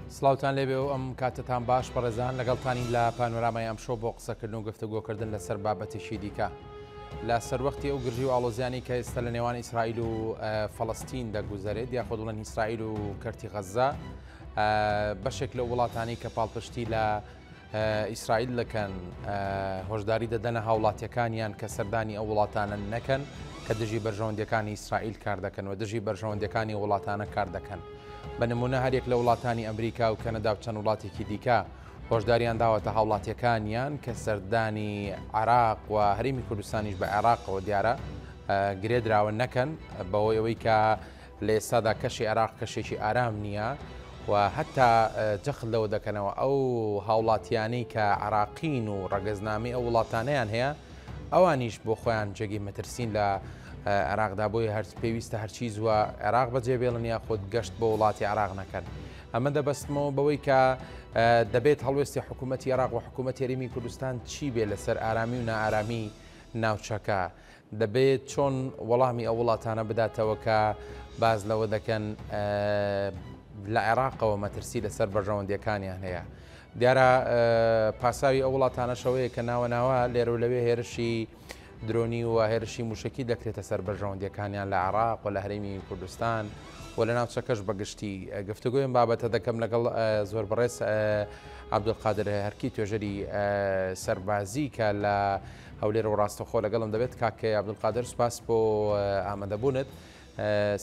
سلااوان لێبێ و ئەم کاتتان باش بەڕێزان لەگەڵتانی لە پانۆرامای ئەم شۆ بۆ قسەکردن و گفتوگۆکردن لەسەر بابەتێکی دیکە لە سەروەختی ئەو گرژی و ئاڵۆزیانی کە ئێستا لە نێوان ئیسرائیل و فەڵەستین دەگوزارێت یاخۆ دڵێن ئیسرائیل و کەرتی غەزا بەشێک لە وڵاتانی کە پاڵپشتی لە ئیسرائیل دەکەن هۆشداری دەدەنە هاوڵاتیەکانیان کە سەردانی ئەو وڵاتانە نەکەن کە دژی بەرژەوەندەکانی ئیسرائیل کار دەکەن و دژی بەرژەوەندەکانی وڵاتانە کار دەکەن. بە نمونە هەرێک لە وڵاتانی ئەمریکا و کەنەدا و چەند وڵاتێکی دیکە هۆشداریان داوەتە هاوڵاتیەکانیان کە سەردانی عێراق و هەرێمی کوردستانیش بە عێراقەوە دیارە گرێدراوە نەکەن بەهۆی ئەوەی کە لە ئێستادا کەشی عێراق کەشێکی ئارام نییە و هەتا جەخت لەوە دەکەنەوە ئەو هاوڵاتیانەی کە عێراقین و ڕەگەزنامی ئەو وڵاتانەیان هەیە ئەوانیش بۆ خۆیان جێگی مەترسین لە عێراقدا بۆی هەر پێویستە هەرچی زووە عێراق بەجێبێڵن یا خۆت گەشت بۆ وڵاتی عێراق نەکەن. ئەمە دەبەستمەوە بەوەی کە دەبێت هەڵوێستی حکوومەتی عێراق و حکوومەتی هەرێمی کوردستان چی بێ لەسەر ئارامی و نائارامی ناوچەکە، دەبێت چۆن وەڵامی ئەو وڵاتانە بداتەوە کە باز لەوە دەکەن لە عێراقەوە مەترسی لەسەر بەرژەوەندیەکانیان هەیە. دیارە پاساوی ئەو وڵاتانە شەوەیە کە ناوەناوە لێرە و لەوێ هێرشی درۆنی و هێرشی موشکی دەکرێتە سەر بەرژەوەندیەکانیان لە عێراق و لە هەرێمی کوردستان و لە ناوچەکەش بەگشتی. گفتوگویم بابەتە دەکەم لەگەڵ زۆر بەڕێز عەبدولقادر هەرکی توێژەری سەربازی کە لە هەولێر و ڕاستەخۆ لەگەڵم دەبێت. کاکە عەبدولقادر سوپاس بۆ ئامادەبوونت.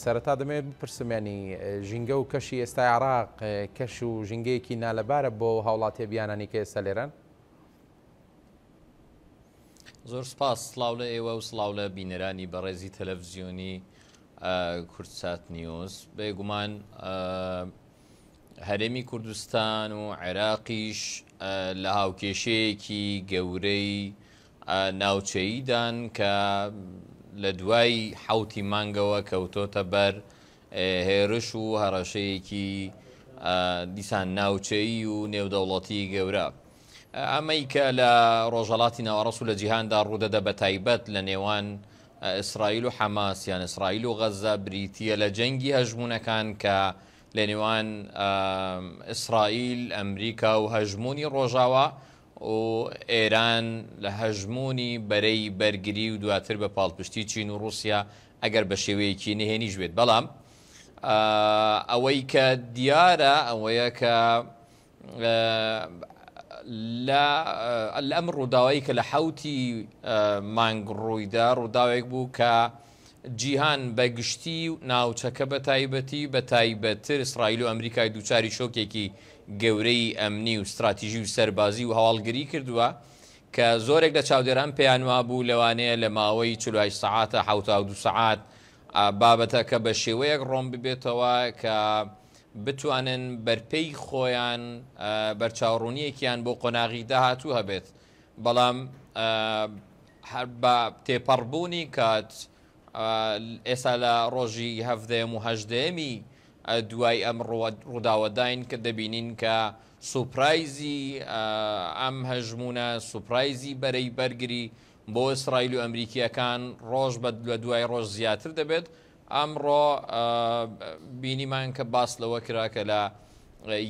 سەرەتا دەمەوێت بپرسمێنی ژینگە و کەشی ئێستای عێراق کەش و ژینگەیەکی نالەبارە بۆ هاوڵاتی بیانانی کە ئێستا لێرەن؟ زۆر سپاس، سڵاو لە ئێوە و سڵاو لە بینەرانی بەڕێزی تەلەڤیزیۆنی کورتسات نیوز. بێگومان هەرێمی کوردستان و عێراقیش لە هاوکێشەیەکی گەورەی ناوچەییدان کە لە دوای حوتی مانگەوە کەوتۆتە بەر هێرش و هەڕەشەیەکی دیسان ناوچەیی و نێودەوڵەتی گەورە. ئەمەی کە لە ڕۆژهەڵاتی ناوەڕاست و لە جیهاندا ڕوودەدە بە تایبەت لە نێوان ئیسرائیل و حەماس یان ئیسرائیل و غەزە بریتیە لە جەنگی هەژمونەکان کە لە نێوان ئیسرائیل، ئەمریکا و هەژمونی ڕۆژاوە و ئێران لە هەژمونی بەرەی بەرگری و دواتر بە پاڵپشتی چین و رووسیا ئەگەر بە شێوەیەکی نهێنیش بێت. بەڵام ئەوەی کە دیارە ئەوەیە کە ئەم ڕووداوایی کە لە حوتی مانگ ڕوویدا ڕووداوێک بوو کە جیهان بەگشتی و ناوچەکە بە تایبەتتر ئیسرائیل و ئەمریکای دووچاری شۆکێکی گەورەی ئەمنی و استراتیژی و سەربازی و هەواڵگری کردووە کە زۆرێک لە چاودێران پێیان وابوو لەوانەیە لە ماوەی 48 سەعاتە 72 سەعات بابەتەکە بە شێوەیەک ڕۆم ببێتەوە کە بتوانن بەرپەی خۆیان بەرچاوڕوونیەکیان بۆ قۆناغی داهاتوو هەبێت. بەڵام بە تێپەڕبوونی کات ئێستا لە ڕۆژی هەڤدەیەم و هەژدەیەمی دوای ئەم ڕووداوەداین کە دەبینین کە سوپرایزی ئەم هەژمونە سوپرایزی بەرەی بەرگری بۆ ئیسرائیل و ئەمریکیەکان ڕۆژ بە دوای ڕۆژ زیاتر دەبێت. ئەمڕۆ بینیمان کە باس لەوە کرا کە لە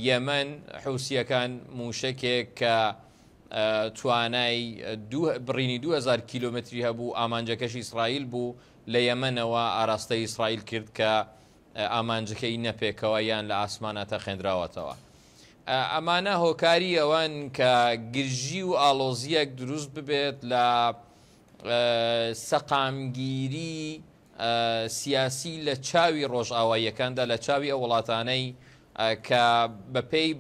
یەمەن حوسیەکان موشکێک کە توانای بڕینی 2000 کیلۆمتری هەبوو ئامانجەکەشی ئیسرائیل بوو لە یەمەنەوە ئاراستەی ئیسرائیل کرد کە ئامانجەکەی نەپێکەوە یان لە ئاسمانە خێنراوەتەوە. ئەمانە هۆکاری ئەوەن کە گرژی و ئاڵۆزیەک دروست ببێت لە سەقامگیری سیاسی لە چاوی ڕۆژئاواییەکاندا لە چاوی ئەو وڵاتانەی کە بەپێی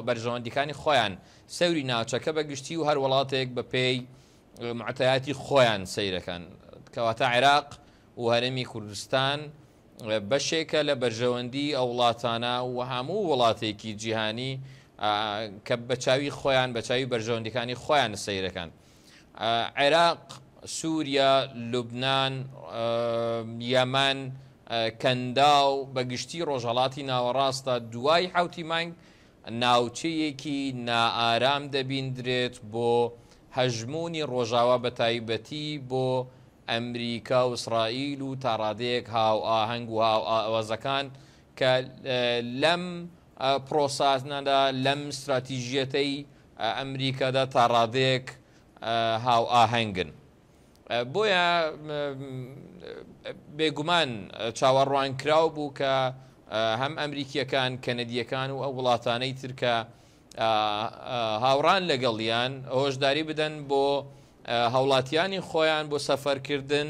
بەرژەوەندیەکانی خۆیان سەوری ناوچەکە بەگشتی و هەر وڵاتێک بەپێی معتەیاتی خۆیان سەیرەکەن کەواتە عێراق و هەرێمی کوردستان بەشێکە لە بەرژەوەندی ئەو وڵاتانە و هەموو وڵاتێکی جیهانی کە بە چاوی خۆیان بە چاوی بەرژەوەندیەکانی خۆیان سەیرەکەن. عێراق، سووریا، لوبنان، یەمەن، کەندا و بەگشتی ڕۆژهەڵاتی ناوەڕاستە دوای حوتی مانگ ناوچەیەکی نائارام دەبیندرێت بۆ هەژمونی ڕۆژاوە بە تایبەتی بۆ ئەمریکا و ئیسرائیل و تا ڕادەیەک هاو ئاهەنگ و هاو ئاوازەکان کە لەم پرۆسانەدا لەم استراتیژیەتەی ئەمریکادا تا ڕادەیەک هاو ئاهەنگن. بۆیە بێگومان چاوەڕوانکراو بوو کە هەم ئەمریکیەکان کەنەدیەکان و ئەو وڵاتانەی ترکە هاوڕان لەگەڵیان هۆشداری بدەن بۆ هەوڵاتیانی خۆیان بۆ سەفەرکردن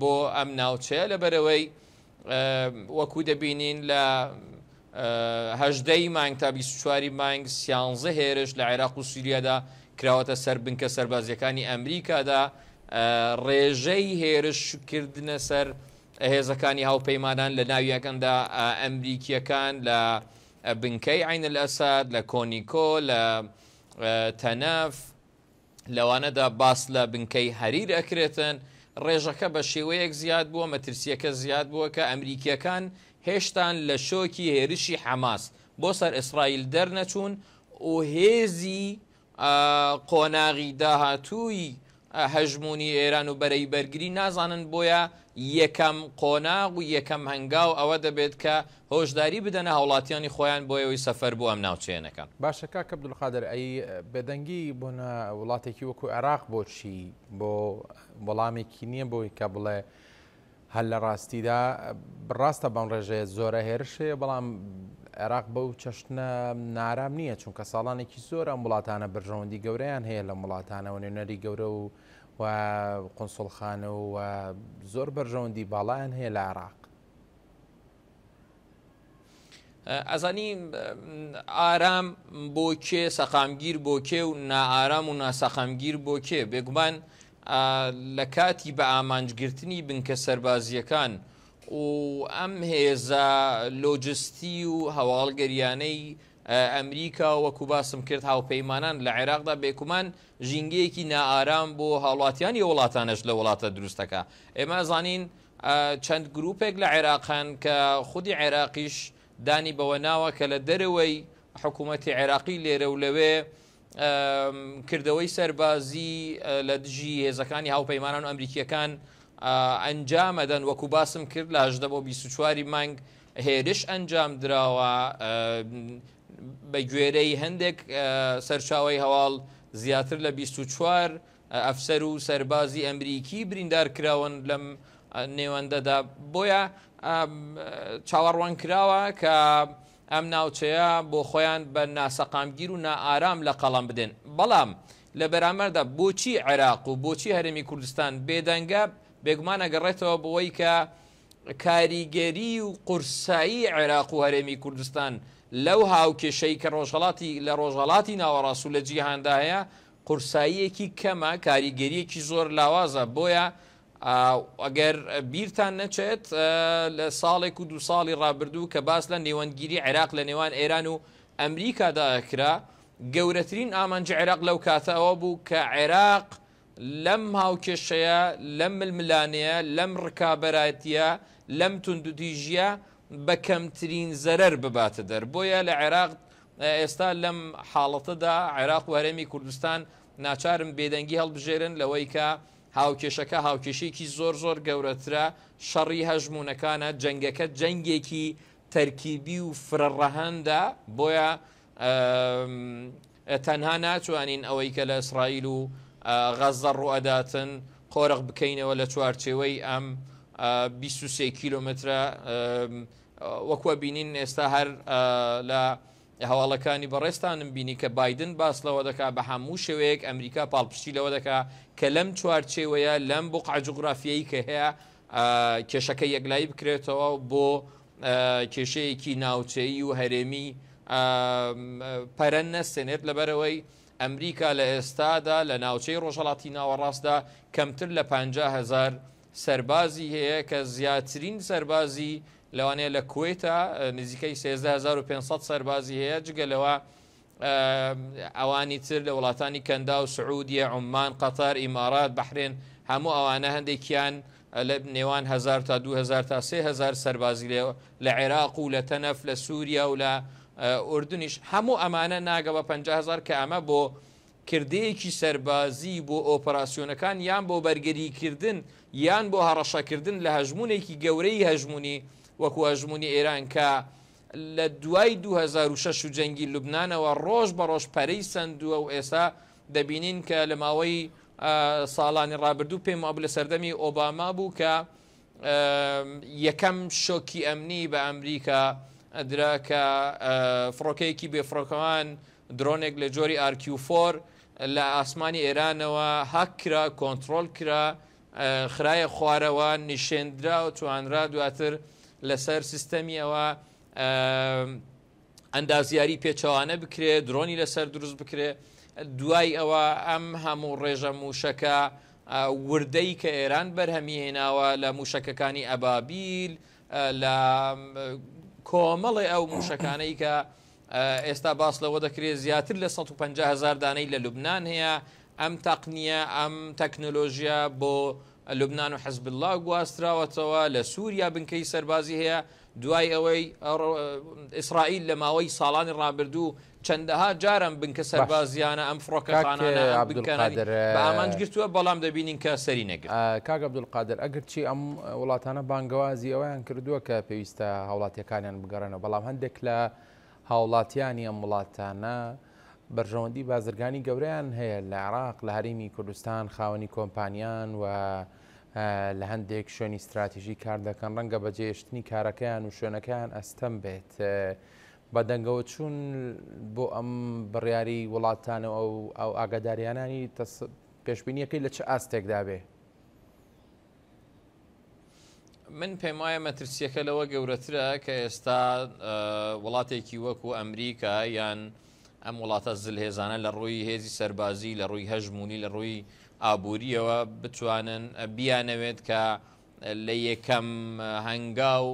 بۆ ئەم ناوچەیە لەبەرەوەی وەکو دەبینین لە هەژدەی مانگ تا 24 مانگ 13 هێرش لە عێراق و سووریادا کراوەتە سەر بنکە سەربازیەکانی ئەمریکادا ڕێژەی هێرشکردنە سەر هێزەکانی هاوپەیمانان لە ناویەکەندا ئەمریکیەکان لە بنکەی عین الئەساد لە کۆنیکۆ لە تەنەف لەوانەدا باس لە بنکەی هەریر ئەکرێتن. ڕێژەکە بە شێوەیەک زیاد بووە، مەترسیەکە زیاد بووە کە ئەمریکیەکان هێشتان لە شۆکی هێرشی حەماس بۆ سەر ئیسرائیل دەرنەچوون و هێزی قۆناغی داهاتووی هەژمونی ئێران و بەرەی بەرگری نازانن، بۆیە یەکەم قۆناغ و یەکەم هەنگاو ئەوە دەبێت کە هۆشداری بدەنە هاوڵاتیانی خۆیان بۆیەوەی سەفەر بۆ ئەم ناوچەیەنەکان. باشەکە کە عەبدولقادر ئەی بێدەنگی بۆنە وڵاتێکی وەکو عێراق بۆچی بۆ وەڵامێکی نییە بۆی کە بڵێ هەل لە ڕاستیدا بڕاستە بەم ڕێژەیە زۆرە هێرشەیە، بەڵام عێراق بەو چەشنە نارام نییە، چونکە ساڵانێکی زۆر ئەم وڵاتانە بەرژەوەندی گەورەیان هەیە لە وڵاتانەوە نوێنەری گەورە و قونسڵخانە و زۆر بەرژەوەندی باڵایان هەیە لە عێراق. ئەزانی ئارام بۆ کێ، سەقامگیر بۆ کێ و نائارام و ناسەقامگیر بۆ کێ؟ بێگومان لە کاتی بە ئامانجگرتنی بنکە سەربازیەکان و ئەم هێزە لۆجستی و هەواڵگەریانەی ئەمریکا وەکو باسم کرد هاوپەیمانان لە عێراقدا بێگومان ژینگەیەکی نائارام بۆ هاوڵاتیانی وڵاتانش لە وڵاتە دروستەکە. ئێمە زانین چەند گروپێک لە عێراقان کە خودی عێراقیش دانی بەوە ناوە کە لە دەرەوەی حکوومەتی عێراقی لێرە و لەوێ کردەوەی سەربازی لە دژی هێزەکانی هاوپەیمانان و ئەمریکیەکان ئەنجامەدەن. وەکو باسم کرد لە 18 بۆ 24 مانگ هێرش ئەنجام دراوە بە گوێرەی هەندێک سەرچاوی هەواڵ زیاتر لە 24 ئەفسەر و سەربازی ئەمریکی بریندار کراون لەم نێوەندەدا. بۆیە چاوەڕوان کراوە کە ئەم ناوچەیە بۆ خۆیان بە ناسەقامگیر و نائارام لە قەڵام بدەن. بەڵام لە بەرامبەردا بۆچی عێراق و بۆچی هەرێمی کوردستان بێدەنگە بێگومان ئەگەڕێتەوە بەوەی کە کاریگەری و قورسایی عێراق و هەرێمی کوردستان لەو هاوکێشەی کە لە ڕۆژهەڵاتی ناوەڕاست و لە جیهاندا هەیە قورساییەکی کەمە، کاریگەریەکی زۆر لاوازە. بۆیە ئەگەر بیرتان نەچێت لە ساڵێک و 2 ساڵی ڕابردوو کە باس لە نێوەندگیری عێراق لە نێوان ئێران و ئەمریکادا ئەکرا، گەورەترین ئامانجی عێراق لەو کاتە ئەوە بوو کە عێراق لەم هاوکێشەیە، لەم ململانەیە، لەم ڕکابەراتیە، لەم توندوتیژیە بە کەمترین زەرەر بباتە دەر. بۆیە لە عێراق ئێستا لەم حاڵەتەدا عێراق و هەرێمی کوردستان ناچارم بێدەنگی هەڵبژێرن لەوەی کە هاوکێشەکە هاوکێشێکی زۆر زۆر گەورەترە، شەڕی هەژمونەکانە، جەنگەکە جەنگێکی تەرکیبی و فرەڕەهەندە. بۆیە تەنها ناتوانین ئەوەی کە لە ئیسرائیل و غەزە ڕوئەداتن قۆرق بکەینەوە لە چوارچێوەی ئەم 23 کیلۆمترە. وەکوە بینین ئێستا هەر لە هەواڵەکانی بەڕێستانم بینی کە بایدن باس لەوە دەکا بە هەموو شێوەیەک ئەمریکا پاڵپشتی لەوە دەکا کە لەم چوارچێوەیە لەم بوقع جوغرافیایی کە هەیە کێشەکە یەکلایی بکرێتەوە بۆ کێشەیەکی ناوچەیی و هەرێمی پەرەن نەستێنێت. لەبەرەوەی ئەمریکا لە ئێستادا لە ناوچەی ڕۆژهەڵاتی ناوەڕاستدا کەمتر لە 50,000 سەربازی هەیە کە زیاترین سەربازی لەوانەیە لە کوێتە نزیکەی 13,500 سەربازی هەیە، جگەلەوە ئەوانی تر لە وڵاتانی کەندا و سعودیە، عومان، قەتار، ئیمارات، بەحرێن، هەموو ئەوانە هەندێکیان لە نێوان 1000 تا 2000 تا 3000 سەربازی لە عێراق و لە تەنەف لە سووریا و لە ئوردنیش. هەموو ئەمانە ناگە بە 50,000 کە ئەمە بۆ کردەیەکی سەربازی بۆ ئۆپەراسیۆنەکان یان بۆ بەرگەریکردن یان بۆ هەڕەشەکردن لە هەژمونێکی گەورەی هەژمونی وەکو هەژمونی ئێران کە لە دوای 2006 و جەنگی لوبنانەوە ڕۆژ بە ڕۆژ پەرەی سندووە و ئێستا دەبینین کە لە ماوەی ساڵانی ڕابردوو پێم وابوو لە سەردەمی ئۆباما بوو کە یەکەم شۆکی ئەمنی بە ئەمریکا ئەدرا کە فڕۆکەیەکی بێفڕۆکەوان درۆنێک لە جۆری ئارکیوفۆر لە ئاسمانی ئێرانەوە هاک کرا، کۆنتترۆل کرا، خراە خوارەوە نیشێندرا و توانرا دواتر لەسەر سیستەمی ئەوە ئەندازیاری پێچەوانە بکرێت، درۆنی لەسەر دروست بکرێت. دوای ئەوە ئەم هەموو ڕێژە موشەکە وردەی کە ئێران بەرهەمی هێناوە لە موشەکەکانی ئەبابیل، لە کۆمەڵی ئەو موشەکانەی کە ئێستا باس لەوە دەکرێت زیاتر لە 150,000 دانەی لە لوبنان هەیە. ئەم تەقنیە ئەم تەکنۆلۆژیە بۆ لوبنان و حزب الله گواستراوەتەوە، لە سووریا بنکەی سەربازی هەیە. دوای ئەوەی ئیسرائیل لە ماوەی ساڵانی ڕابردوو چەندەها جارم بنکە سەربازیانە ئەم فڕۆکەخانانە بە ئامانج گرتووە، بەڵام دەبینین کە سەری نەگرت. کاک عەبدولقادر، ئەگەر چی ئەم وڵاتانە بانگەوازی ئەویان کردووە کە پێویستە هاوڵاتیەکانیان بگەڕێنەوە، بەڵام هەندێک لە هاوڵاتیانی ئەم وڵاتانە بەرژەوەندی بازرگانی گەورەیان هەیە لە عێراق، لە هەرێمی کوردستان، خاوەنی کۆمپانیان و لە هەندێک شوێنی استراتیژی کار دەکەن. ڕەنگە بەجێهێشتنی کارەکەیان و شوێنەکەیان ئەستەم بێت. بە دەنگەوە چوون بۆ ئەم بڕیاری وڵاتانەوە ئەو ئاگاداریانانی پێشبینیەکەی لە چه ئاستێکدا بێ؟ من پێم وایە مەترسیەکە لەوە گەورەترە کە ئێستا وڵاتێکی وەکو ئەمریکا یان ئەم وڵاتە زلهێزانە لە ڕووی هێزی سەربازی، لە ڕووی هەژمونی، لە ڕووی ئابووریەوە بتوانن بیانەوێت کە لە یەکەم هەنگاو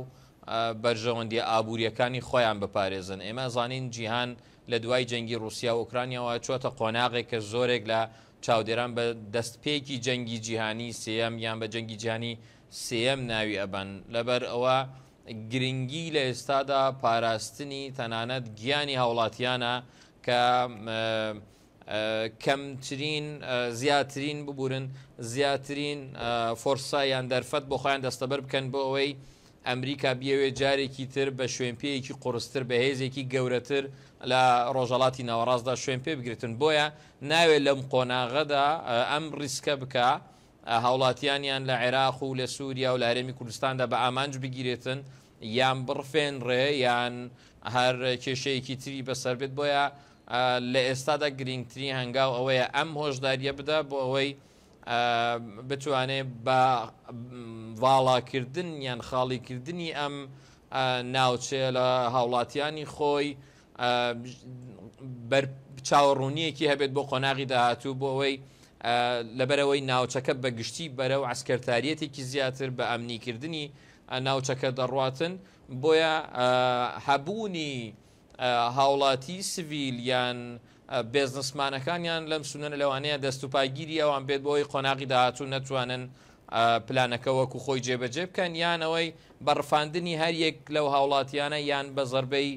بەرژەوەندی ئابوووریەکانی خۆیان بپارێزن. ئێمە زانین جیهان لە دوای جەنگی رووسیا و ئوکرانیاوە چۆتە قۆناغێک کە زۆرێک لە چاودێران بە دەستپێکی جەنگی جیهانی سێەم یان بە جەنگی جیهانی سێەم ناوی ئەبەن. لەبەر ئەوە گرنگی لە ئێستادا پاراستنی تەنانەت گیانی هاوڵاتیانە کە کەمترین زیاترین ببورن، زیاترین فۆرسایان دەرفەت بۆ خۆیان دەستەبەر بکەن بۆ ئەوەی ئەمریکا بیاوێت جارێکی تر بە شوێنپێیەکی قورستر، بە هێزێکی گەورەتر لە ڕۆژەڵاتی ناوەڕاستدا شوێن پێ بگرتن. بۆیە ناوێت لەم قۆناغەدا ئەم ڕیسکە بکە هاوڵاتیانیان لە عێراق و لە سووریا و لە هەرێمی کوردستاندا بە ئامانج بگیرێتن، یان بڕفێنڕێ یان هەر کێشەیەکی تری بەسەر بێت. بۆیە لە ئێستادا گرنگترین هەنگاو ئەوەیە ئەم هۆشداریە بدە بۆ ئەوەی بتوانێت بە ڤاڵاکردن یان خاڵیکردنی ئەم ناوچێ لە هاوڵاتیانی خۆی چاوەڕوونیەکی هەبێت بۆ قۆناغی داهاتوو، بۆ ئەوەی لەبەرەوەی ناوچەکە بەگشتی بەرەو عسکەرتاریەتێکی زیاتر بە ئەمنیکردنی ناوچەکە دەڕواتن. بۆیە هەبوونی هاوڵاتی سڤیل یان بێزنسمانەکانیان لەم سونە لەوانەیە دەست و پاگیری ئەوان بێت بۆی قۆناغی داهاتوو نەتوانن پلانەکە وەکو خۆی جێبەجێ بکەن، یانەوەی بەڕفاندنی هەر یەک لەو هاوڵاتیانە یان بە زەربەی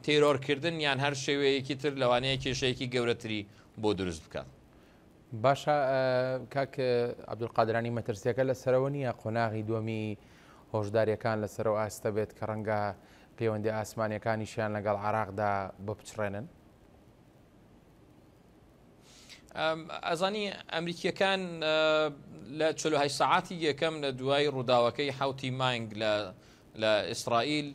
تێرۆرکردن یان هەر شێوەیەکی تر لەوانەیە کێشەیەکی گەورەتری بۆ دروست بکات. باشە کاک عەبدولقادرانی، مەترسیەکە لە سەرەوە نییە قۆناغی دووەمی هۆشداریەکان لەسەرەوە ئاستە بێت کە ڕەنگە پەیوەندی ئاسمانیەکانیشیان لەگەڵ عێراقدا بپچڕێنن؟ ئەزانی ئەمریکیەکان لە 48 ساعاتی یەکەم لە دوای ڕووداوەکەی 7 مانگ لە ئیسرائیل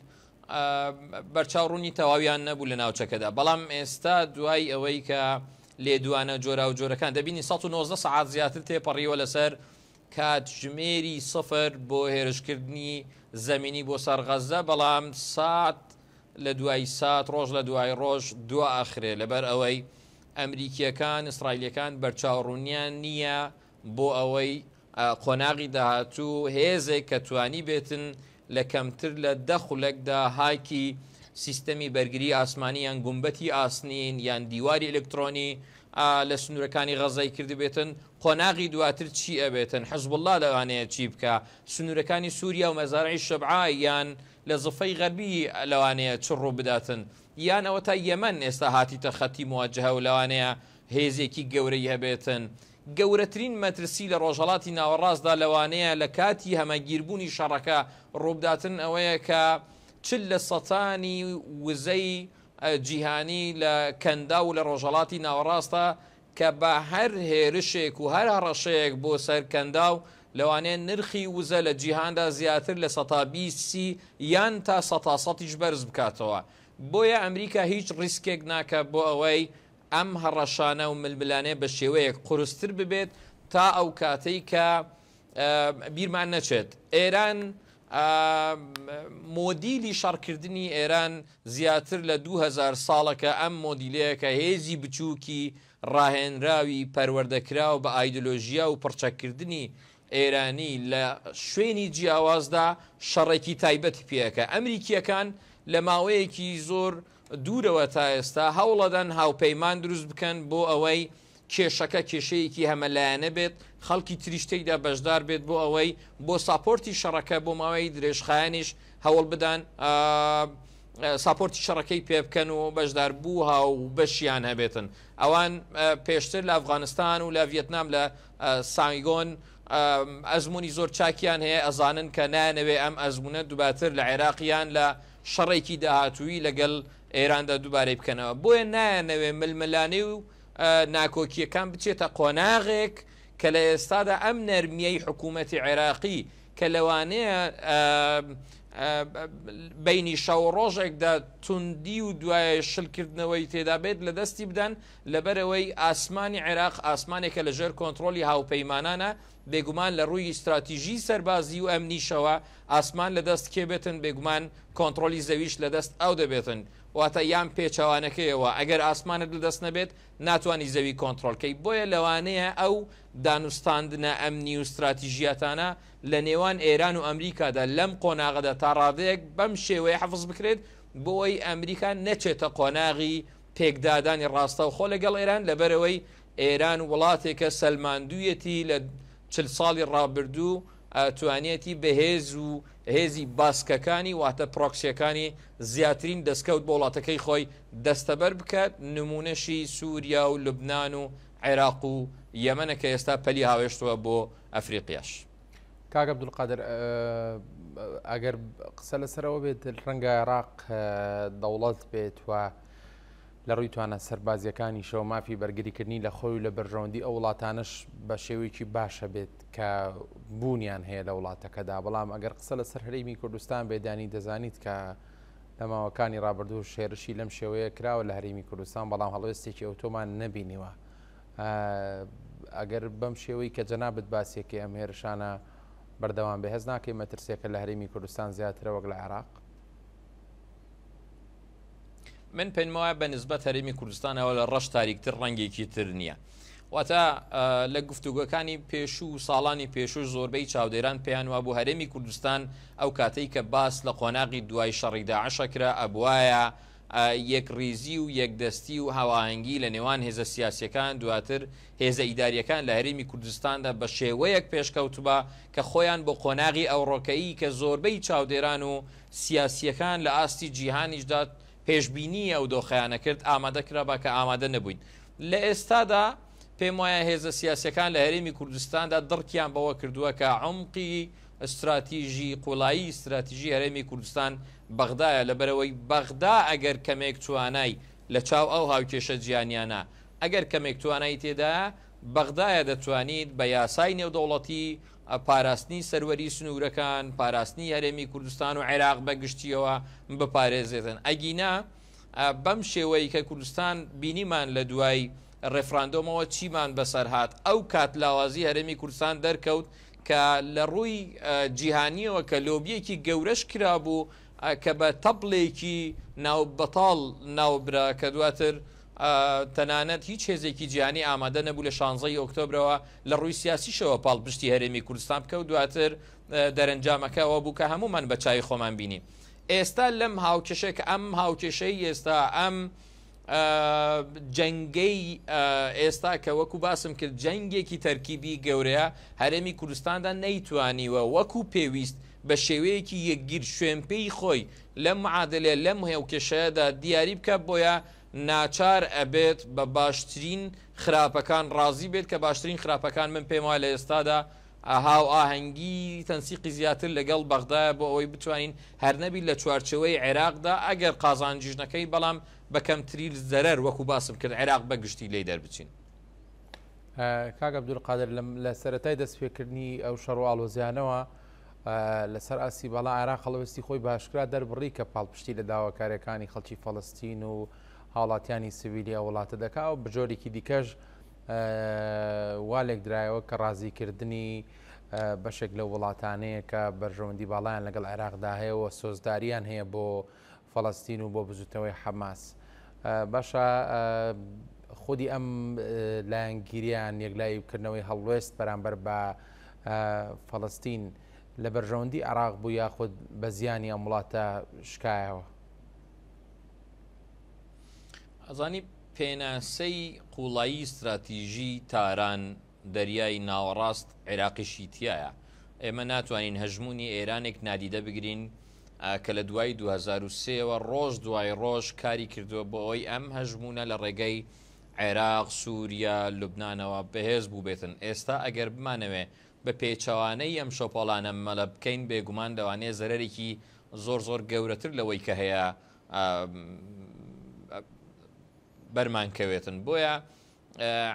بەرچاوڕوونی تەواویان نەبوو لە ناوچەکەدا، بەڵام ئێستا دوای ئەوەی کە لێدوانە جۆرا و جۆرەکان دەبینی 119 ساعات زیاتر تێپەڕیوە لەسەر کاتژمێری سفر بۆ هێرشکردنی زەمینی بۆ سەر غەزە، بەڵام سات لە دوای سات، ڕۆژ لە دوای ڕۆژ دو ئاخرێ. لەبەر ئەوەی ئەمریکیەکان ئیسرائیلەکان بەرچاوڕوونیان نییە بۆ ئەوەی قۆناغی داهاتوو هێزێک کە توانی بێتن لە کەمتر لە 10 خولەکدا هاکی سیستەمی بەرگری ئاسمانی یان گومبەتی ئاسنین یان دیواری ئلکترۆنی لە سنوورەکانی غەزای کردی بێتن. قۆناغی دواتر چی ئەبێتن؟ حزب الله لەوانەیە چی بکە؟ سنوورەکانی سووریا و مەزارعی شەبعا یان لە زفەی غەربی لەوانەیە چ ڕوو بداتن؟ یان ئەوە تا یەمەن ئێستا هاتیتە خەتی مواجهە و لەوانەیە هێزێکی گەورەی هەبێتن. گەورەترین مەترسی لە ڕۆژهەڵاتی ناوەڕاستدا لەوانەیە لە کاتی هەمەگیربوونی شەڕەکە ڕووبداتن ئەوەیە کە چل لە سەتانی وزەی جیهانی لە کەندا و لە ڕۆژهەڵاتی ناوەڕاستە کە بە هەر هێرشێک و هەر هەڕەشەیەک بۆ سەرکەندا و لەوانەیە نرخی وزە لە جیهاندا زیاتر لە 120 یان تا 100% بەرز بکاتەوە. بۆیە ئەمریکا هیچ ڕیسکێک ناکە بۆ ئەوەی ئەم هەڕەشانە و ململانێ بە شێوەیەک قورستر ببێت تا ئەو کاتەی کە بیرمان نەچێت. ئێران مۆدیلی شەڕکردنی ئێران زیاتر لە 2000 ساڵەکە ئەم مۆدیلەیە کە هێزی بچووکی ڕاهێنراوی پەروەردەکراو بە ئایدۆلۆژیا و پڕچەکردنی ئێرانی لە شوێنی جیاوازدا شەڕێکی تایبەتی پێەکە. ئەمریکیەکان لە ماوەیەکی زۆر دوورەوە تا ئێستا هەوڵەدەن هاوپەیمان دروست بکەن بۆ ئەوەی کێشەکە کێشەیەکی هەمەلایەنە بێت، خەڵکی تریشتەیدا بەشدار بێت بۆ ئەوەی بۆ ساپۆرتی شەڕەکە بۆ ماوەی درێژخایانیش هەوڵ بدەن ساپۆرتی شەڕەکەی پێ بکەن و بەشدار بووها و بەشیان هەبێتن. ئەوان پێشتر لە ئەفغانستان و لە ڤێتنام لە سایگۆن ئەزمموی زۆر چاکیان هەیە، ئەزانن کە نانەوێ ئەم ئەزمونە دووباتر لە عێراقیان لە شەڕێکی داهاتووی لەگەڵ ئێراندا دووبارەی بکەنەوە. بۆیە نایەنەوێ ململانەی و ناکۆکیەکان بچێتە قۆناغێک کە لە ئێستادا ئەم نەرمیەی حکوومەتی عێراقی کە لەوانەیە بینی شەو ڕۆژێکدا توندی و دوایە شلکردنەوەی تێدا بێت لە دەستی بدەن لەبەرەوەی ئاسمانی عێراق ئاسمانێکە لە ژێر کۆنتترۆلی هاوپەیمانانە بێگومان لە ڕووی ئیستراتیژی سەربازی و ئەمنیشەوە ئاسمان لە دەست کێبێتن بێگومان کۆنتترۆلی زەویش لە دەست ئەو دەبێتن. واتە یان پێچوانەکەیەوە ئەگەر ئاسمانت لە دەست نەبێت ناتوانانی زەوی کۆنتترۆلکەی. بۆیە لەوانەیە ئەو دانوستاندنە ئەمنی و استراتیژیاتانە لە نێوان ئێران و ئەمریکادا لەم قۆناغەدا تا ڕادەیەک بەم شێوەیە حەفز بکرێت بۆی ئەمریکا نەچێتە قۆناغی پێکدادانی ڕاستە و خۆ لەگەڵ ئێران لەبەرەوەی ئێران وڵاتێکە سەلماندوویەتی لە 40 ساڵی ڕابردوو توانێتی بەهێز و هێزی باسکەکانی واتە پرۆکسیەکانی زیاترین دەستکەوت بۆ وڵاتەکەی خۆی دەستەبەر بکات. نمونەشی سووریا و لوبناان و عێراق و یەمەنە کە ئێستا پەلی هاوێشتووە بۆ ئەفریقیاش. کاک عەبدولقادر ئەگەر قسە لەسەرەوە بێت ڕەنگە عێراق دەوڵەت بێت و لە ڕووی توانە سەربازیەکانی شەو مافی بەرگریکردنی لە خۆی و لە بەرژەوەندی ئەو وڵاتانش بە شێوەیەکی باشە بێت کە بوونیان هەیە لە وڵاتەکەدا. بەڵام ئەگەر قسە لەسەر هەرێمی کوردستان بێدانی دەزانیت کە لە ماوەکانی ڕابردوو شێرشی لەم شێوەیە کراوە لە هەرێمی کوردستان، بەڵام هەڵوێستێکی ئۆتۆمان نەبینیوە. ئەگەر بەم شێوەی کە جەنابەت باسیێکی ئەم هێرشانە بەردەوام بێ هەز ناکەی مەترسێکە لە هەرێمی کوردستان زیاترە وەک لە عێراق؟ من پێم وایە بە نسبەت هەرێمی کوردستانەوە لە ڕەش تاریکتر ڕەنگێکی تر نییە. واتە لە گفتوگەکانی پێشوو ساڵانی پێشوو زۆربەی چاودێران پێیان وا بوو هەرێمی کوردستان ئەو کاتەی کە باس لە قۆناغی دوای شەڕی داعشە کرا ئەبوایە یەکڕیزی و یەکدەستی و هاواهەنگی لە نێوان هێزە سیاسیەکان دواتر هێزە ئیداریەکان لە هەرێمی کوردستاندا بە شێوەیەک پێشکەوتوبە کە خۆیان بۆ قۆناغی ئەوڕۆکەیی کە زۆربەی چاودێران و سیاسیەکان لە ئاستی جیهانیشدا پێشببینی ئەو دۆخەیانە کرد ئامادەکرا بە کە ئامادە نەبووین. لە ئێستادا پێم وایە هێزە سیاسەکان لە هەرێمی کوردستاندا دڕکیان بەوە کردووە کە عمقی استراتیژی قوڵایی استراتیژی هەرێمی کوردستان بەغدایە، لەبەرەوەی بەغدا ئەگەر کەمێک توانای لە چاو ئەو هاوکێشە جیانیانە ئەگەر کەمێک توانایی تێدایە بەغدایە دەتوانیت بە یاسای نێودەوڵەتی پاراستنی سەروەری سنوورەکان، پاراستنی هەرێمی کوردستان و عێراق بەگشتیەوە بپارێزێتن. ئەگینا بەم شێوەی کە کوردستان بینیمان لە دوای ڕێفراندۆمەوە چیمان بەسەرهات ئەو کات لاوازی هەرێمی کوردستان دەرکەوت کە لە ڕووی جیهانیەوە کە لۆبیەکی گەورەش کرابوو کە بە تەبڵێکی ناوبەتاڵ ناوبرا کە دواتر تەنانەت هیچ هێزێکی جیهانی ئامادە نەبوو لە 16 ئۆکتۆبرەوە لە ڕووی سیاسیشەوە پاڵپشتی هەرێمی کوردستان بکە و دواتر دەرەنجامەکەەوە بوو کە هەمومان بە چای خۆمان بینی. ئێستا لەم هاوکێشێک ئەم هاوکێشەی ئێستا ئەم جەنگەی ئێستا کە وەکو باسم کرد جەنگێکی تەرکیبی گەورەیە هەرێمی کوردستاندا نەیتوانیوە وەکو پێویست بە شێوەیەکی یەکگیر شوێنپێی خۆی لەم معادلێ لەم هێوکێشەیەدا دیاری بکە، بۆیە ناچار ئەبێت بە باشترین خراپەکان ڕازی بێت کە باشترین خراپەکان من پێم وایە لە ئێستادا هاو ئاهەنگی تەنسیقی زیاتر لەگەڵ بەغدا بۆ ئەوەی بتوانین هەر نەبی لە چوارچەوەی عێراقدا ئەگەر قازانجیژنەکەی بەڵام بەکەمتری زەرەر وەکو باسم کرد عێراق بەگشتی لێ دەربچین. کاک عەبدولقادر لە سەرەتای دەستپێکردنی ئەو شەڕ و ئاڵۆزیانەوە لەسەر ئاسی بەڵا عێراق هەڵوێستی خۆی باشکرا دەربڕی کە پاڵپشتی لە داواکاریەکانی خەڵکی فەڵەستین و هاوڵاتیانی سیڤیلی ئەو وڵاتە دەکا و بجۆرێکی دیکەش والێک درایەوە کە ڕازیکردنی بەشێک لە وڵاتانەیە کە بەرژەوەندی باڵیان لەگەڵ عێراقدا هەیەەوە سۆزداریان هەیە بۆ فەڵەستین و بۆ بزوتنەوەی حەماس. باشە خودی ئەم لایەنگیریان یەکلایکردنەوەی هەڵوێست بەرامبەر بە فەڵەستین لە بەرژەوەندی عێراق بوو یاخود بە زیانی ئەم وڵاتە شکایەوە؟ ئەزانی پێناسەی قوڵایی استراتیژی تاران دەریای ناوەڕاست عێراقیشی تایە. ئێمە ناتوانین هەژمونی ئێرانێک نادیدە بگرین کە لە دوای 2023ەوە ڕۆژ دوای ڕۆژ کاری کردووە بۆ ئەوی ئەم هەژمونە لە ڕێگەی عێراق، سووریا، لوبنانەوە بەهێز بوو بێتن. ئێستا ئەگەر بمانەوێ بە پێچەوانەی ئەم شۆپۆڵانە مەلە بکەین بێگومان دەوانێت زەرەرێکی زۆر گەورەتر لەوەی کە هەیە بەرمانکەوێتن. بۆیە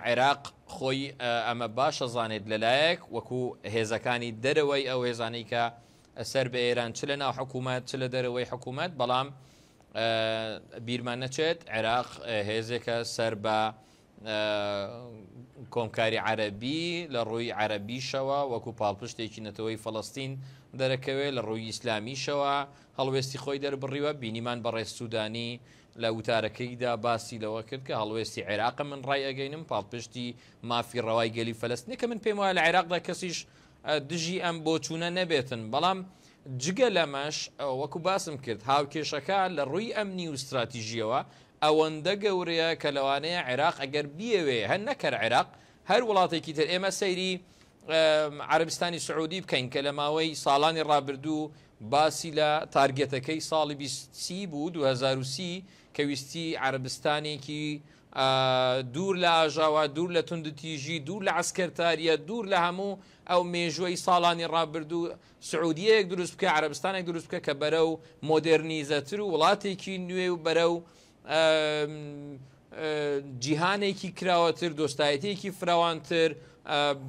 عێراق خۆی ئەمە باشە زانێت لەلایەک وەکو هێزەکانی دەرەوەی ئەو هێزانەی کە سەر بە ئێران چ لە ناو حکوومەت چ لە دەرەوەی حکوومەت، بەڵام بیرمان نەچێت عێراق هێزێکە سەر بە کۆمکاری عەرەبی لە ڕووی عەرەبیشەوە وەکو پاڵپشتێکی نەتەوەی فەڵەستین دەرەکەوێت، لە ڕووی ئیسلامیشەوە هەڵوێستی خۆی دەربڕیوە. بینیمان بەڕێز سوودانی لە وتارەکەیدا باسی لەوە کرد کە هەڵوێستی عێراق من ڕای ئەگەینم پاڵپشتی مافی ڕەوای گەلی فەلەستینی کە من پێم وایە لە عێراقدا کەسیش دژی ئەم بۆچوونە نەبێتن. بەڵام جگە لەمەش وەکو باسم کرد هاوکێشەکە لە ڕووی ئەمنی و استراتیژیەوە ئەوەندە گەورەیە کە لەوانەیە عێراق ئەگەر بیەوێ هەر نەکەر عێراق هەر وڵاتێکی تر. ئێمە سەیری عەرەبستانی سعودی بکەین کە لە ماوەی ساڵانی ڕابردوو باسی لە تارگێتەکەی ساڵی 2030 بوو 2030 کە ویستی عەرەبستانێکی دوور لە ئاژاوە، دوور لە توندتیژی، دوور لە عسکەرتاریە، دوور لە هەموو ئەو مێژوەی ساڵانی ڕابردوو سعودیەک دروست بکە، عەرەبستانێک دروست بکە کە بەرەو مۆدێرنیزەتر و وڵاتێکی نوێ و بەرەو جیهانێکی کراوەتر، دۆستایەتێکی فراوانتر،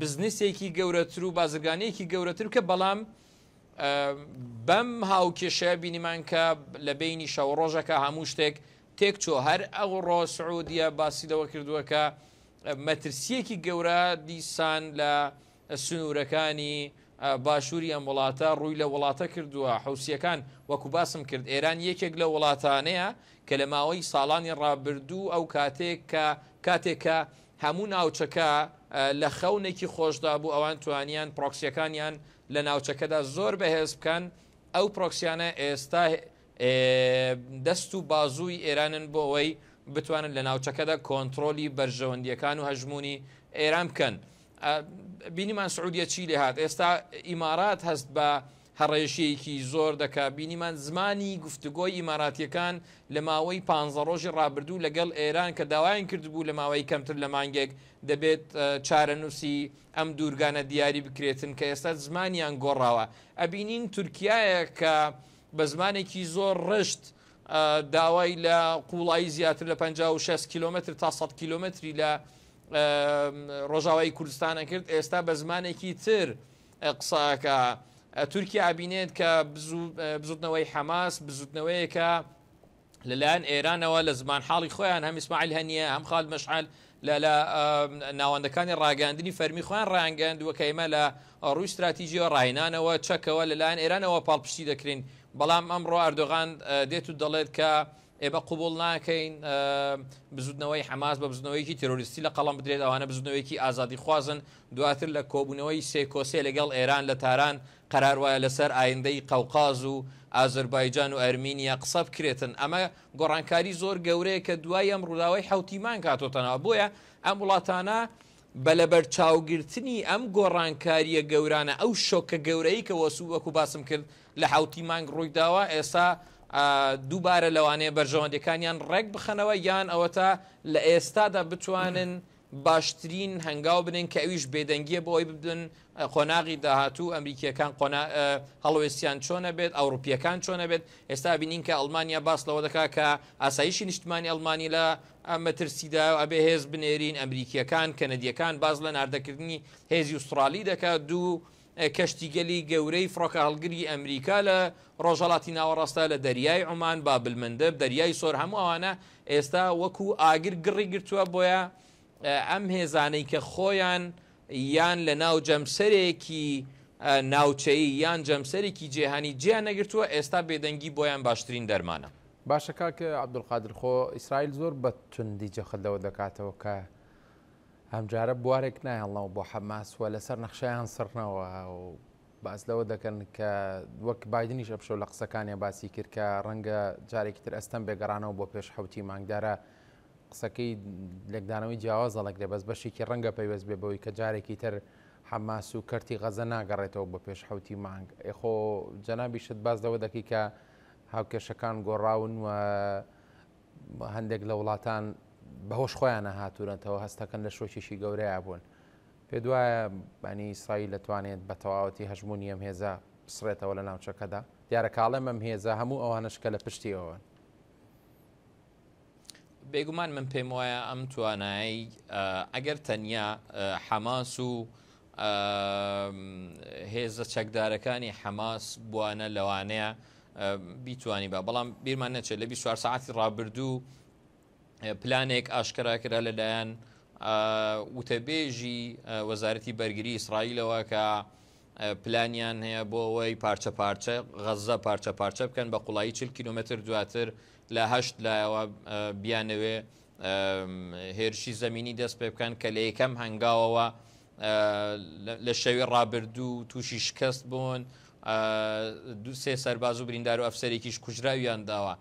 بزنسێکی گەورەتر و بازرگانەیەکی گەورەتر کە بەڵام بەم هاوکێشە بینیمان کە لە بینی شەو ڕۆژەکە هەموو شتێک تێکچۆ. هەر ئەو ڕۆ سعودیە باسی لەوە کردووە کە مەترسیەکی گەورە دیسان لە سنوورەکانی باشووری ئەم وڵاتە ڕووی لە وڵاتە کردووە. حوسیەکان وەکو باسم کرد ئێران یەکێک لە وڵاتانەیە کە لە ماوەی ساڵانی ڕابردوو ئەو کاتێک کە هەموو ناوچەکە لە خەونێکی خۆشدا بوو ئەوان توانیان پرۆکسیەکانیان لە ناوچەکەدا زۆر بەهێز بکەن. ئەو پرۆکسیانە ئێستا دەست و بازووی ئێرانن بۆ ئەوەی بتوانن لە ناوچەکەدا کۆنتترۆلی بەرژەوەندیەکان و هەژمونی ئێران بکەن. بینیمان سعودیە چی لێ هات. ئێستا ئیمارات هەست بە هەڕێژەیەکی زۆر دەکا. بینیمان زمانی گفتوگۆی ئیماراتیەکان لە ماوەی 15 ڕۆژی ڕابردوو لەگەڵ ئێران کە داوایان کردبوو لە ماوەی کەمتر لە مانگێک دەبێت چارەنووسی ئەم دوورگانە دیاری بکرێتن کە ئێستا زمانیان گۆڕاوە. ئەبینین تورکایە کە بە زمانێکی زۆر ڕشت داوای لە قوڵایی زیاتر لە 56 کیلومتر تا 100 کیلومتری لە ڕۆژاوای کوردستانە کرد. ئێستا بە زمانێکی تر قساکە تورکیا ئابینێت کە بزوتنەوەی حەماس بزوتنەوەیەکە لەلایەن ئێرانەوە لە زمان حاڵی خۆیان هەم ئیسماعیل هەنیە هەم خالد مەشعەل لە ناوەندەکانی ڕاگەاندنی فەرمی خۆیان ڕاگەاندووە کە ئێمە لە ڕووی استراتیژیەوە ڕاهێنانەوە چەکەوە لەلایەن ئێرانەوە پاڵپشتی دەکرین. بەڵام ئەمڕۆ ئەردۆغان دێت و دەڵێت کە ئێمە قوبوڵ ناکەین بزوتنەوەی حەماس بە بزنەوەیکی تێرۆریستی لە قەڵام بدرێت. ئەوانە بزنەوەیکی ئازادی خوازن. دواتر لە کۆبوونەوەی سێکۆسێ لەگەڵ ئێران لە تاران قەرار وایە لەسەر ئایندەی قەوقاز و ئازەربایجان و ئەرمینیا قسە بکرێتن. ئەمە گۆڕانکاری زۆر گەورەیە کە دوای ئەم ڕووداوی حوتیمان کاتۆتەنەوە. بۆیە ئەم وڵاتانە بە لەبەر چاوگرتنی ئەم گۆڕانکاریە گەورانە ئەو شۆکە گەورەی کە وەکو باسم کرد لە حوتی مانگ ڕوویداوە ئێستا دووبارە لەوانەیە بەرژەوەندەکانیان ڕێک بخەنەوە یان ئەوە تا لە ئێستادا بتوانن باشترین هەنگاو بنین کە ئەویش بێدەنگیە بۆ ئەوی ببن قۆناغی داهاتوو ئەمریکیەکان هەڵوێستیان چۆنە بێت ئەوروپیەکان چۆنە بێت ئێستا بینین کە ئەڵمانیا باس لەوە دەکات کە ئاسایشی نیشتمانی ئەڵمانی لە مەترسیدا ئەبێ هێز بنێرین ئەمریکیەکان کەنەدیەکان باز لە ناردەکردنی هێزی ئوسترالی دەکات دوو کەشتیگەلی گەورەی فڕۆکە هەڵگری ئەمریکا لە ڕۆژهەڵاتی ناوەڕاستە لە دەریای عومان بابلمەندەب دەریای سۆر هەموو ئەوانە ئێستا وەکو ئاگر گڕی گرتووە بۆیە ئەم هێزانەی کە خۆیان یان لە ناو جەمسەرێکی ناوچەیی یان جەمسەرێکی جیهانی جیان نەگرتووە ئێستا بێدەنگی بۆیان باشترین دەرمانە. باشە کاکە عەبدولقادر خۆ ئیسرائیل زۆر بە توندی جەخەدەوە دەکاتەوە کە هەمجارە بوارێک نایهڵنەوە بۆ حەماس وە لەسەر نەخشەیان سڕنەوە و باس لەوە دەکەن کە وەک بایدنیش ئەمشەو لە قسەکانیان باسی کرد کە ڕەنگە جارێکی تر ئەستەم بێگەڕانەوە بۆ پێش حوتی مانگدارە قسەکەی لەکدانەوەی جیاواز دەڵێکرێ بەس بەشێکی ڕەنگە پەیوەست بێ بەوەی کە جارێکی تر حەماس و کەرتی غەزە ناگەڕێتەوە بۆ پێش حوتی مانگ ئێخۆ جەنابیشت باز لەوە دەکەی کە هاوکێشەکان گۆڕاون و هەندێک لە وڵاتان بەهۆش خۆیان هاتوونەتەوە هەستەکەن لە شۆکێکی گەورەیە بوون پێ دوایە بانی ئیسرائیل دەتوانێت بە تەواوەتی هەژمونی ئەم هێزە بسڕێتەوە لە ناوچەکەدا دیارە کاڵێم ئەم هێزە هەموو ئەوانشکە لە پشتیەوەن. بێگومان من پێم وایە ئەم توانایی ئەگەر تەنیا حەماس و هێزە چەکدارەکانی حەماس بوانە لەوانەیە بیتوانی بە بەڵام بیرمان نەچێت لە 24 ساعتی ڕابردوو پلانێک ئاشکراکرا لەلایەن وتەبێژی وەزارەتی بەرگری ئیسرائیلەوە کە پلانیان هەیە بۆ ئەوەی پارچە پارچە غەزە پارچە پارچە بکەن بە قوڵایی 40 کیلومتر دواتر لە هەشت لایەوە بیانەوێ هێرشی زەمینی دەست پێ بکەن کە لە یەکەم هەنگاوەوە لە شەوی ڕابردوو تووشی شکست بوون دوو-سێ سەرباز و بریندار و ئەفسەرێکیش کوژراویان داوە.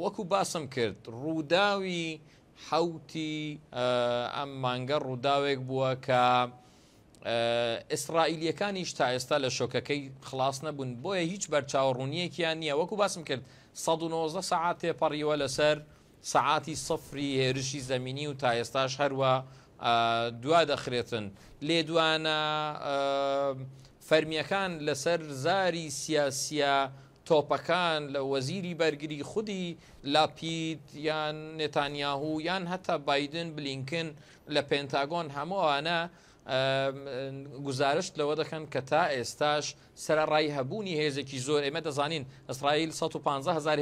وەکو باسم کرد ڕووداوی حوتی ئەم مانگە ڕووداوێک بووە کە ئیسرائیلیەکانیش تا ئێستا لە شۆکەکەی خلاص نەبوون بۆیە هیچ بەرچاوڕوونیەکیان نییە وەکو باسم کرد 119 سەعات تێپەڕیوە لەسەر سەعاتی سەفری هێرشی زەمینی و تا ئێستاش هەروە دوا دەخرێتن لێدوانە فەرمیەکان لەسەر زاری سیاسیە تۆپەکان لە وەزیری بەرگری خودی لاپید یان نێتانیاهو یان هەتا بایدن بلینکن لە پێنتاگۆن هەمووانە گزارشت لەوە دەکەن کە تا ئێستاش سەرڕای هەبوونی هێزێکی زۆر ئێمە دەزانین ئیسرائیل 150,000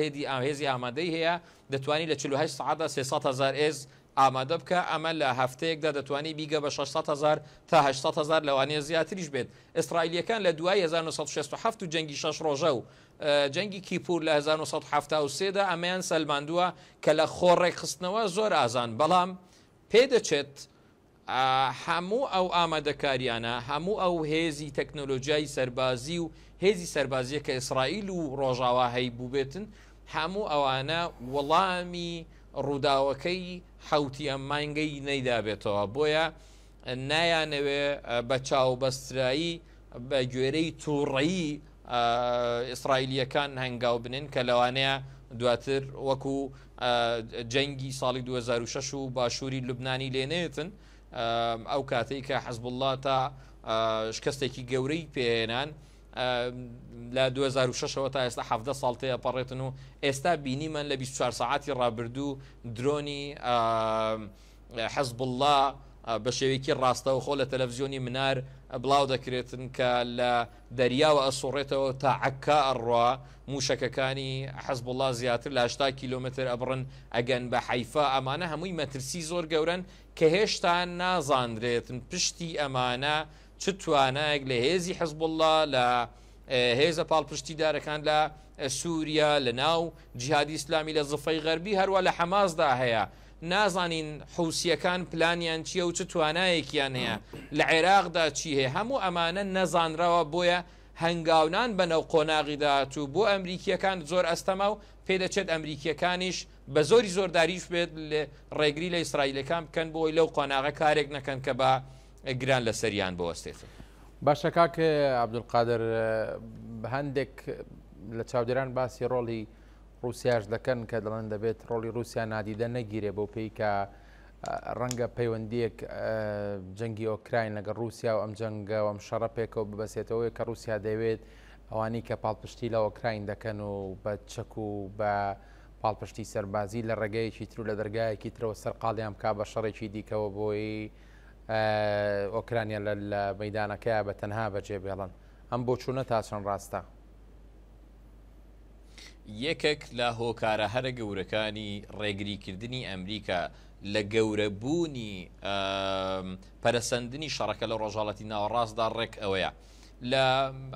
هێزی ئامادەی هەیە دەتوانانی لە 48 ساعتدا 300,000 هێز ئامادە بکە ئەمە لە هەفتەیەکدا دەتوانانی بیگە بە 600,000 تا 800,000 لەوانەیە زیاتریش بێت. ئیسرائیلیەکان لە دوای 1967 و جەنگی 6 ڕۆژە و جەنگی کیپور لە 1973دا ئەمەیان سەلماندووە کە لە خۆڕێک خستنەوە زۆر ئازان بەڵام پێدەچێت هەموو ئەو ئامادەکاریانە هەموو ئەو هێزی تەکنۆلۆژیای سەربازی و هێزی سەربازیە کە ئیسرائیل و ڕۆژاوا هەی بووبێتن هەموو ئەوانە وەڵامی ڕووداوەکەی حوتی ئەم مانگەی نەیدابێتەوە بۆیە نایانەوێ بە چاوبەسترایی بە گوێرەی تووڕەیی ئیسرائیلیەکان هەنگاو بنن کە لەوانەیە دواتر وەکو جەنگی ساڵی 2006 و باشووری لوبنانی لێنێتن ئەو کاتەی کە حەزبوڵڵا تا شکستێکی گەورەی پێهێنان لە 2006ەوە تا ئێستا 17 ساڵ تێپەڕێتن و ئێستا بینیمان لە 24 ساعتی ڕابردوو درۆنی حەزبوڵڵا بە شێوەیەکی ڕاستەوە خۆ لە تەلەڤزیۆنی منار بڵاو دەکرێتن کە لە دەریاوە ئەسوڕێتەوە تا عەکا ئەڕوا موشەکەکانی حەزبوڵڵا زیاتر لە 80 کیلومتر ئەبڕن ئەگەن بە حەیفا ئەمانە هەمووی مەترسی زۆر گەورن کە هێشتا نازانرێتن پشتی ئەمانە چ توانایەک لە هێزی حەزبوڵڵا لە هێزە پاڵپشتیدارەکان لە سووریا لە ناو جیهادی ئیسلامی لە زفەی غەربی هەروە لە حەماسدا هەیە نازانین حوسیەکان پلانیان چییە و چ توانایەکیان هەیە لە عێراقدا چی هەیە هەموو ئەمانە نەزانراوە بۆیە هەنگاونان بەنەو قۆناغیدا تو بۆ ئەمریکیەکان زۆر ئەستەما و پێدەچێت ئەمریکیەکانیش بە زۆری زۆرداریش بێت ڕێگری لە ئیسرائیلەکان بکەن بۆی لەو قۆناغە کارێک نەکەن کە بە گران لە سەریان بوەستێتن. باشە کاکە عەبدولقادر هەندێک لە چاودێران باسی ڕۆڵی رووسیاش دەکەن کە دەڵێن دەبێت ڕۆڵی رووسیا نادیدە نەگیرێ بۆ پێی کە ڕەنگە پەیوەندیەک جەنگی ئۆکراین لەگەڵ رووسیا و ئەم جەنگە و ئەم شەڕە پێکەوە ببەسێتەوەی کە رووسیا دەوێت ئەوانی کە پاڵپشتی لە ئۆکراین دەکەن و بە چەک و بە پاڵپشتی سەربازی لە ڕێگەیەکی تر و لە دەرگایەکی ترەوە سەرقاڵیان بکا بە شەڕێکی دیکەوە بۆی ئۆکرانیا لە مەیدانەکەیە بە تەنها بەجێ بێڵن ئەم بۆ چوونە تا چەند ڕاستە؟ یەکێک لە هۆکارە هەرە گەورەکانی ڕێگریکردنی ئەمریکا لە گەورەبوونی پەرەسەندنی شەڕەکە لە ڕۆژهەڵەتی ناوەڕاستدا ڕێک ئەوەیە لە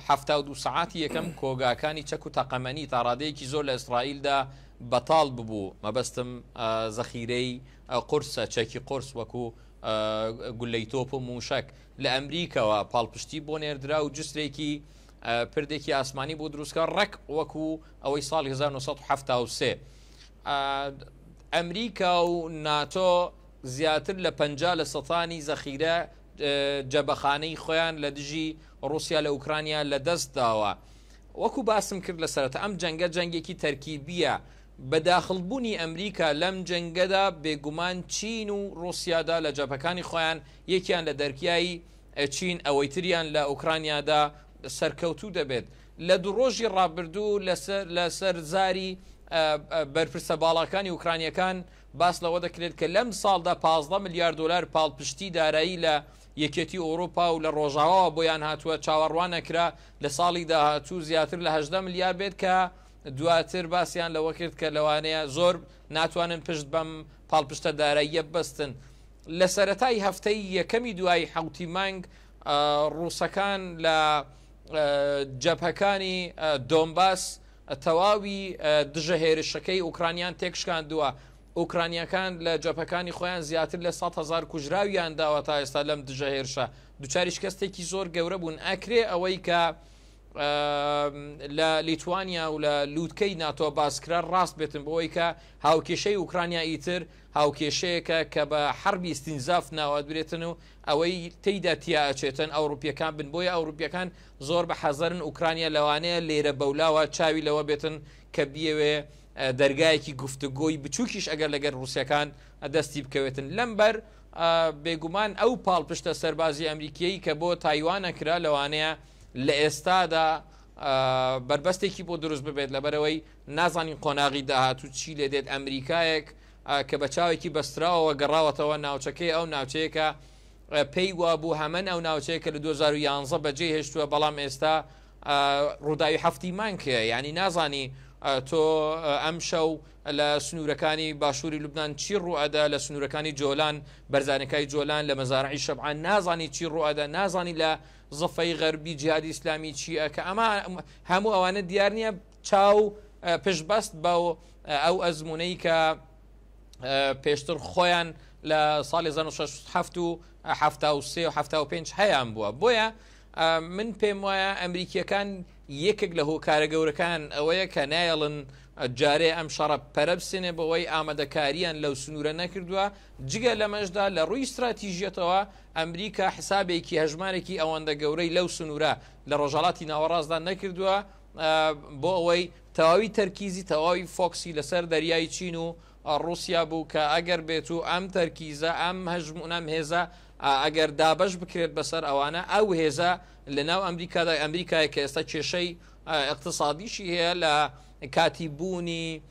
72 سعاتی یەکەم کۆگاکانی چەک و تەقەمەنی تا ڕادەیەکی زۆر لە ئیسرائیلدا بەتاڵ ببوو مەبەستم زەخیرەی قورسە چەکی قورس وەکو گولەی تۆپ و موشک لە ئەمریکاوە پاڵپشتی بۆ نێردرا و جستێکی پردێکی ئاسمانی بۆ دروستکە ڕێک وەکو ئەوەی ساڵی 1970 ئەمریکا و ناتۆ زیاتر لە 50 لە سەتانی زەخیرە جەبەخانەی خۆیان لە دژی رووسیا لە ئوکرانیا لە دەست داوە وەکو باسم کرد لە سەرەتا ئەم جەنگە جەنگێکی تەرکیبیە بەداخڵبوونی ئەمریکا لەم جەنگەدا بێگومان چین و رووسیادا لە جەبهەکانی خۆیان یەکیان لە دەرکیایی چین ئەوەی تریان لە ئوکرانیادا سەرکەوتوو دەبێت لە دوو ڕۆژی ڕابردوو لەسەر زاری بەرپرسە باڵەکانی ئوکرانیەکان باس لەوە دەکرێت کە لەم ساڵدا 15 ملیار دلار پاڵپشتی دارایی لە یەکێتی ئەوروپا و لە ڕۆژاوەوە بۆیان هاتووە چاوەڕوان نەکرا لە ساڵی داهاتوو زیاتر لە 18 ملیار بێت کە دواتر باسییان لەوە کرد کە لەوانەیە زۆر ناتوانن پشت بەم پاڵپشتە داراییە بەستن لە سەرەتای هەفتەی یەکەمی دوای حوتی مانگ ڕووسەکان لە جەبهەکانی دۆمباس تەواوی دژە هێرشەکەی ئوکرانیان تێکشکاندووە ئوکرانیەکان لە جەبهەکانی خۆیان زیاتر لە 100,000 کوژراویان داوە تا ئێستا لەم دژە هێرشە دووچاری شکستێکی زۆر گەورە بوون ئەکرێ ئەوەی کە لە لیتوانیا و لە لووتکەی ناتۆ باسکرا ڕاست بێتن بۆەوەی کە هاوکێشەی ئوکرانیا ئیتر هاوکێشەیەکە کە بە حربی استینزاف ناوە درێتن و ئەوەی تێیدا تیا ئەچێتن ئەوروپیەکان بن بۆیە ئەوروپیەکان زۆر بە حەزەرن ئوکرانیا لەوانەیە لێرە بەولاوە چاوی لەوە بێتن کە بیەوێ دەرگایەکی گفتوگۆی بچووکیش ئەگەر لەگەر رووسەکان دەستی بکەوێتن لەمبەر بێگومان ئەو پاڵپشتە سەربازی ئەمریکیی کە بۆ تایوانە کرا لەوانەیە لە ئێستادا بربەستێکی بۆ دروست ببێت لەبەرەوەی نازانین قۆناغی داهاتوو چی لێ دێت ئەمریکایەک کە بە چاوێکی بەستراوەوە گەڕاوەتەوە ناوچەکەی ئەو ناوچەیەکە پێی وابوو هەمن ئەو ناوچەیە کە لە 2011 بەجێ هێشتووە بەڵام ئێستا ڕووداوی هەفتی مانکەیە یعنی نازانی تۆ ئەم شەو لە سنوورەکانی باشووری لوبناان چی ڕوئەدا لە سنوورەکانی جۆلان بەرزانەکەی جۆلان لە مەزارعی شەبعان نازانی چی ڕوئەدا نازانی لە زەفەی غەربی جیهادی ئیسلامی چیە کە ئەمە هەموو ئەوانە دیار نییە چاو پشتبەست بە ئەو ئەزمونەی کە پێشتر خۆیان لە ساڵی 1970 هەیەیان بووە بۆیە من پێم وایە ئەمریکیەکان یەکێک لە هۆکارە گەورەکان ئەوەیە کە نایڵن جارێ ئەم شەڕە پەرەبسێنێ بەوەی ئامادەکاریان لەو سنوورە نەکردووە جگە لەمەشدا لە ڕووی استراتیژیەتەوە ئەمریکا حسابێکی هەژمارێکی ئەوەندە گەورەی لەو سنوورە لە ڕۆژهەڵاتی ناوەڕاستدا نەکردووە بۆ ئەوەی تەواوی تەرکیزی تەواوی فۆکسی لەسەر دەریای چین و رووسیا بوو کە ئەگەر بێت و ئەم تەرکیزە ئەم هەژمونەم هێزە ئەگەر دابش بکرێت بەسەر ئەوانە ئەو هێزە لە ناو ئەمریکادا ئەمریکای کە ئێستا کێشەی اقتصادیشی هەیە لە کاتی بوونی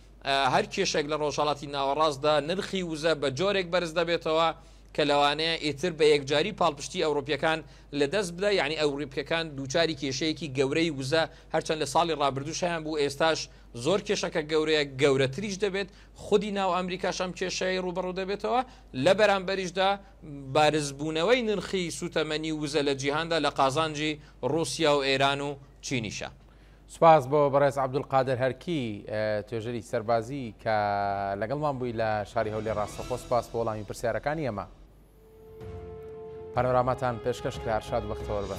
هەر کێشێک لە ڕۆژهەڵاتی ناوەڕاستدا نرخی وزە بە جۆرێک بەرز دەبێتەوە کە لەوانەیە ئیتر بە یەکجاری پاڵپشتی ئەوروپیەکان لە دەست بدە یعنی ئەوروپیەکان دووچاری کێشەیەکی گەورەی وزە هەرچەند لە ساڵی ڕابردووشیان بوو ئێستاش زۆر کێشەکە گەورەیە گەورەتریش دەبێت خودی ناو ئەمریکاش ئەم کێشەی ڕوبەڕوو دەبێتەوە لە بەرامبەریشدا بارزبوونەوەی نرخی سوتەمەنی وزە لە جیهاندا لە قازانجی رووسیا و ئێران و چینیشە. سپاس بۆ بەڕێز عەبدولقادر هەرکی توێژەری سەربازی کە لەگەڵمان بووی لە شاری هەولێر ڕاستەخۆ سپاس بۆ وەڵامی پرسیارەکانی ئەمە. پانۆراماتان پێشکەش کرا شاد بەختەوەربە.